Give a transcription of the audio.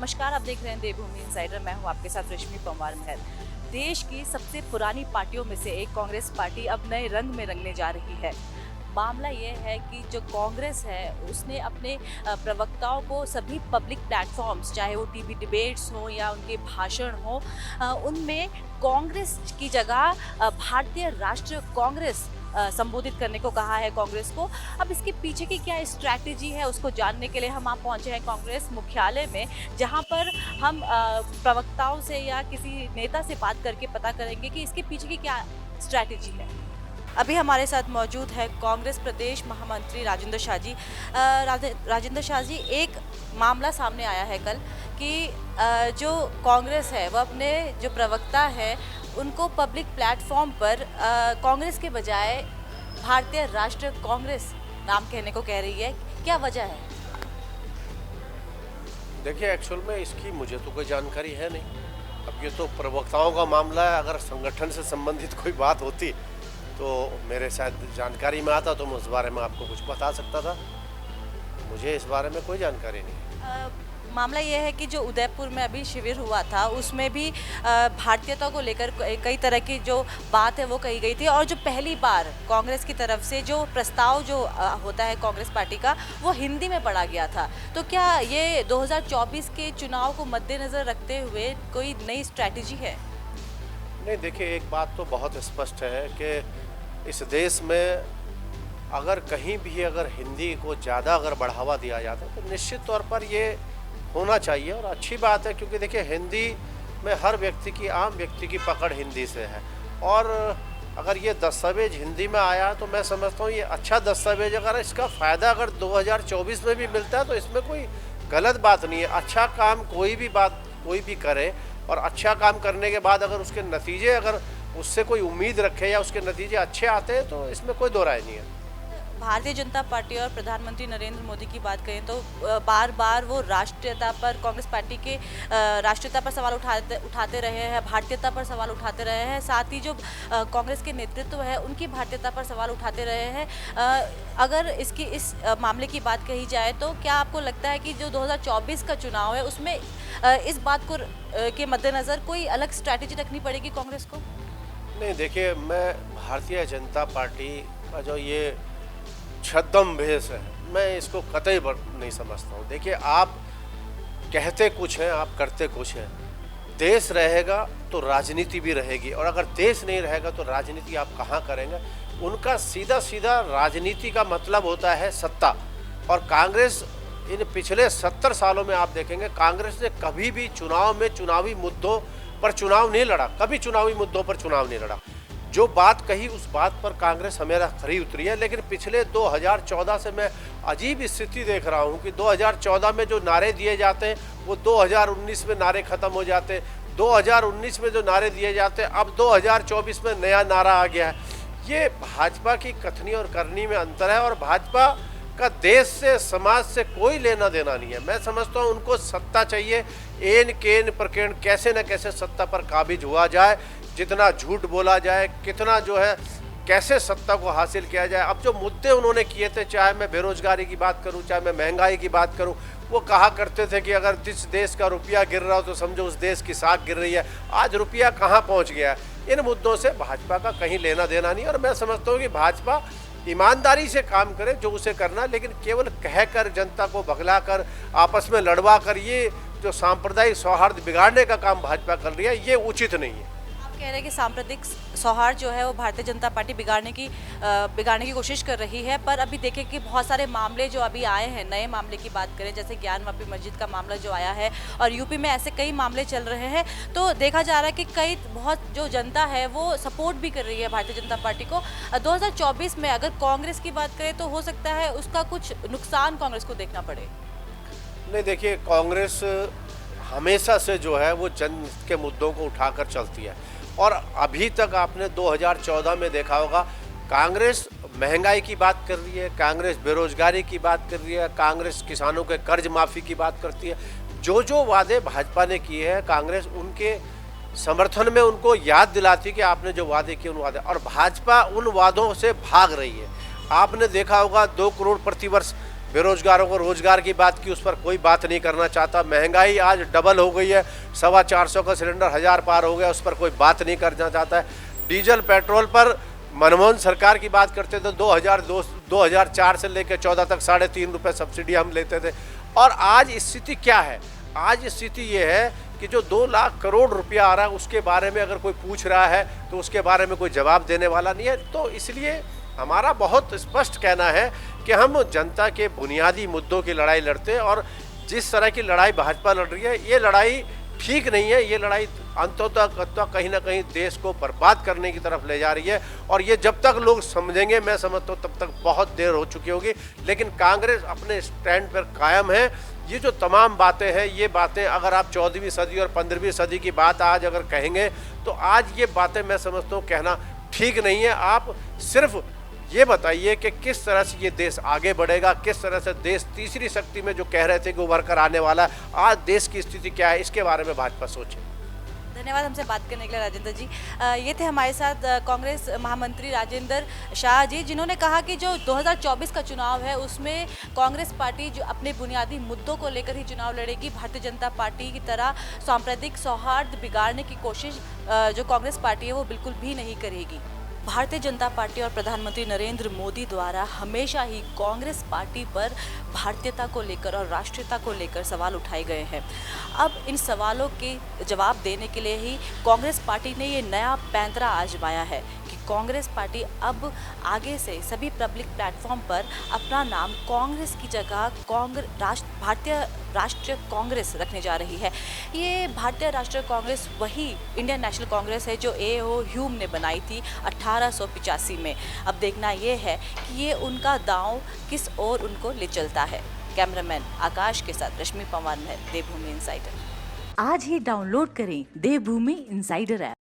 नमस्कार, आप देख रहे हैं देवभूमि इनसाइडर। मैं हूं आपके साथ रश्मि पंवार महल। देश की सबसे पुरानी पार्टियों में से एक कांग्रेस पार्टी अब नए रंग में रंगने जा रही है। मामला ये है कि जो कांग्रेस है उसने अपने प्रवक्ताओं को सभी पब्लिक प्लेटफॉर्म्स, चाहे वो टीवी डिबेट्स हो या उनके भाषण हो, उनमें कांग्रेस की जगह भारतीय राष्ट्रीय कांग्रेस संबोधित करने को कहा है कांग्रेस को। अब इसके पीछे की क्या स्ट्रैटेजी है उसको जानने के लिए हम आप पहुंचे हैं कांग्रेस मुख्यालय में, जहां पर हम प्रवक्ताओं से या किसी नेता से बात करके पता करेंगे कि इसके पीछे की क्या स्ट्रैटेजी है। अभी हमारे साथ मौजूद है कांग्रेस प्रदेश महामंत्री राजेंद्र शाह जी। राजेंद्र शाह जी, एक मामला सामने आया है कल कि जो कांग्रेस है वह अपने जो प्रवक्ता है उनको पब्लिक प्लेटफॉर्म पर कांग्रेस के बजाय भारतीय राष्ट्रीय कांग्रेस नाम कहने को कह रही है। क्या वजह है? देखिए, एक्चुअल में इसकी मुझे तो कोई जानकारी है नहीं। अब ये तो प्रवक्ताओं का मामला है। अगर संगठन से संबंधित कोई बात होती तो मेरे शायद जानकारी में आता तो मैं उस बारे में आपको कुछ बता सकता था। मुझे इस बारे में कोई जानकारी नहीं। मामला ये है कि जो उदयपुर में अभी शिविर हुआ था उसमें भी भारतीयता को लेकर कई तरह की जो बात है वो कही गई थी, और जो पहली बार कांग्रेस की तरफ से जो प्रस्ताव जो होता है कांग्रेस पार्टी का वो हिंदी में पढ़ा गया था। तो क्या ये 2024 के चुनाव को मद्देनज़र रखते हुए कोई नई स्ट्रैटेजी है? नहीं, देखिए, एक बात तो बहुत स्पष्ट है कि इस देश में अगर कहीं भी अगर हिंदी को ज़्यादा अगर बढ़ावा दिया जाता है तो निश्चित तौर पर ये होना चाहिए और अच्छी बात है, क्योंकि देखिए हिंदी में हर व्यक्ति की, आम व्यक्ति की पकड़ हिंदी से है। और अगर ये दस्तावेज हिंदी में आया तो मैं समझता हूँ ये अच्छा दस्तावेज। अगर इसका फ़ायदा अगर 2024 में भी मिलता है तो इसमें कोई गलत बात नहीं है। अच्छा काम कोई भी करे और अच्छा काम करने के बाद अगर उसके नतीजे, अगर उससे कोई उम्मीद रखे या उसके नतीजे अच्छे आते हैं तो इसमें कोई दो राय नहीं है। भारतीय जनता पार्टी और प्रधानमंत्री नरेंद्र मोदी की बात करें तो बार बार वो राष्ट्रीयता पर, कांग्रेस पार्टी के राष्ट्रीयता पर सवाल उठाते रहे हैं, भारतीयता पर सवाल उठाते रहे हैं। साथ ही जो कांग्रेस के नेतृत्व है उनकी भारतीयता पर सवाल उठाते रहे हैं। अगर इस मामले की बात कही जाए तो क्या आपको लगता है कि जो 2024 का चुनाव है उसमें इस बात को के मद्देनज़र कोई अलग स्ट्रैटेजी रखनी पड़ेगी कांग्रेस को? नहीं, देखिए, मैं भारतीय जनता पार्टी का जो ये छद्मवेश है, मैं इसको कतई नहीं समझता हूँ। देखिए, आप कहते कुछ हैं, आप करते कुछ हैं। देश रहेगा तो राजनीति भी रहेगी, और अगर देश नहीं रहेगा तो राजनीति आप कहाँ करेंगे? उनका सीधा सीधा राजनीति का मतलब होता है सत्ता। और कांग्रेस इन पिछले 70 सालों में आप देखेंगे कांग्रेस ने कभी भी चुनाव में चुनावी मुद्दों पर चुनाव नहीं लड़ा, कभी चुनावी मुद्दों पर चुनाव नहीं लड़ा। जो बात कही उस बात पर कांग्रेस हमेशा खरी उतरी है। लेकिन पिछले 2014 से मैं अजीब स्थिति देख रहा हूं कि 2014 में जो नारे दिए जाते हैं वो 2019 में नारे खत्म हो जाते हैं। 2019 में जो नारे दिए जाते हैं अब 2024 में नया नारा आ गया है। ये भाजपा की कथनी और करनी में अंतर है, और भाजपा का देश से, समाज से कोई लेना देना नहीं है। मैं समझता हूँ उनको सत्ता चाहिए। एन केन प्रकेण कैसे न कैसे सत्ता पर काबिज हुआ जाए, जितना झूठ बोला जाए, कितना जो है कैसे सत्ता को हासिल किया जाए। अब जो मुद्दे उन्होंने किए थे, चाहे मैं बेरोजगारी की बात करूं, चाहे मैं महंगाई की बात करूं, वो कहा करते थे कि अगर जिस देश का रुपया गिर रहा हो तो समझो उस देश की साख गिर रही है। आज रुपया कहाँ पहुँच गया है? इन मुद्दों से भाजपा का कहीं लेना देना नहीं। और मैं समझता हूँ कि भाजपा ईमानदारी से काम करे जो उसे करना, लेकिन केवल कहकर, जनता को भगला कर, आपस में लड़वा कर ये जो सांप्रदायिक सौहार्द बिगाड़ने का काम भाजपा कर रही है, ये उचित नहीं है। कह रहे हैं कि सांप्रदायिक सौहार्द जो है वो भारतीय जनता पार्टी बिगाड़ने की कोशिश कर रही है। पर अभी देखें कि बहुत सारे मामले जो अभी आए हैं, नए मामले की बात करें जैसे ज्ञानवापी मस्जिद का मामला जो आया है, और यूपी में ऐसे कई मामले चल रहे हैं, तो देखा जा रहा है कि बहुत जो जनता है वो सपोर्ट भी कर रही है भारतीय जनता पार्टी को। 2024 में अगर कांग्रेस की बात करें तो हो सकता है उसका कुछ नुकसान कांग्रेस को देखना पड़े। नहीं, देखिए, कांग्रेस हमेशा से जो है वो जन के मुद्दों को उठाकर चलती है। और अभी तक आपने 2014 में देखा होगा कांग्रेस महंगाई की बात कर रही है, कांग्रेस बेरोजगारी की बात कर रही है, कांग्रेस किसानों के कर्ज माफ़ी की बात करती है। जो वादे भाजपा ने किए हैं कांग्रेस उनके समर्थन में उनको याद दिलाती कि आपने जो वादे किए उन वादे, और भाजपा उन वादों से भाग रही है। आपने देखा होगा 2 करोड़ प्रतिवर्ष बेरोजगारों को रोजगार की बात की, उस पर कोई बात नहीं करना चाहता। महंगाई आज डबल हो गई है, 450 का सिलेंडर 1000 पार हो गया, उस पर कोई बात नहीं करना चाहता है। डीजल पेट्रोल पर मनमोहन सरकार की बात करते थे, 2004 से लेकर 14 तक 3.5 रुपये सब्सिडी हम लेते थे। और आज स्थिति क्या है? आज स्थिति ये है कि जो 2 लाख करोड़ रुपया आ रहा है उसके बारे में अगर कोई पूछ रहा है तो उसके बारे में कोई जवाब देने वाला नहीं है। तो इसलिए हमारा बहुत स्पष्ट कहना है कि हम जनता के बुनियादी मुद्दों की लड़ाई लड़ते हैं, और जिस तरह की लड़ाई भाजपा लड़ रही है ये लड़ाई ठीक नहीं है। ये लड़ाई अंततः कहीं ना कहीं देश को बर्बाद करने की तरफ ले जा रही है, और ये जब तक लोग समझेंगे, मैं समझता हूँ तब तक बहुत देर हो चुकी होगी। लेकिन कांग्रेस अपने स्टैंड पर कायम है। ये जो तमाम बातें हैं, ये बातें अगर आप 14वीं सदी और 15वीं सदी की बात आज अगर कहेंगे तो आज ये बातें मैं समझता हूँ कहना ठीक नहीं है। आप सिर्फ ये बताइए कि किस तरह से ये देश आगे बढ़ेगा, किस तरह से देश तीसरी शक्ति में जो कह रहे थे कि उभर कर आने वाला, आज देश की स्थिति क्या है, इसके बारे में भाजपा सोचे। धन्यवाद हमसे बात करने के लिए राजेंद्र जी। ये थे हमारे साथ कांग्रेस महामंत्री राजेंद्र शाह जी, जिन्होंने कहा कि जो 2024 का चुनाव है उसमें कांग्रेस पार्टी जो अपने बुनियादी मुद्दों को लेकर ही चुनाव लड़ेगी। भारतीय जनता पार्टी की तरह सांप्रदायिक सौहार्द बिगाड़ने की कोशिश जो कांग्रेस पार्टी है वो बिल्कुल भी नहीं करेगी। भारतीय जनता पार्टी और प्रधानमंत्री नरेंद्र मोदी द्वारा हमेशा ही कांग्रेस पार्टी पर भारतीयता को लेकर और राष्ट्रीयता को लेकर सवाल उठाए गए हैं। अब इन सवालों के जवाब देने के लिए ही कांग्रेस पार्टी ने ये नया पैंतरा आजमाया है कि कांग्रेस पार्टी अब आगे से सभी पब्लिक प्लेटफॉर्म पर अपना नाम कांग्रेस की जगह भारतीय राष्ट्रीय कांग्रेस रखने जा रही है। ये भारतीय राष्ट्रीय कांग्रेस वही इंडियन नेशनल कांग्रेस है जो A.O. ह्यूम ने बनाई थी 1885 में। अब देखना ये है कि ये उनका दांव किस ओर उनको ले चलता है। कैमरामैन आकाश के साथ रश्मि पंवार में देवभूमि इनसाइडर। आज ही डाउनलोड करें देवभूमि इनसाइडर ऐप।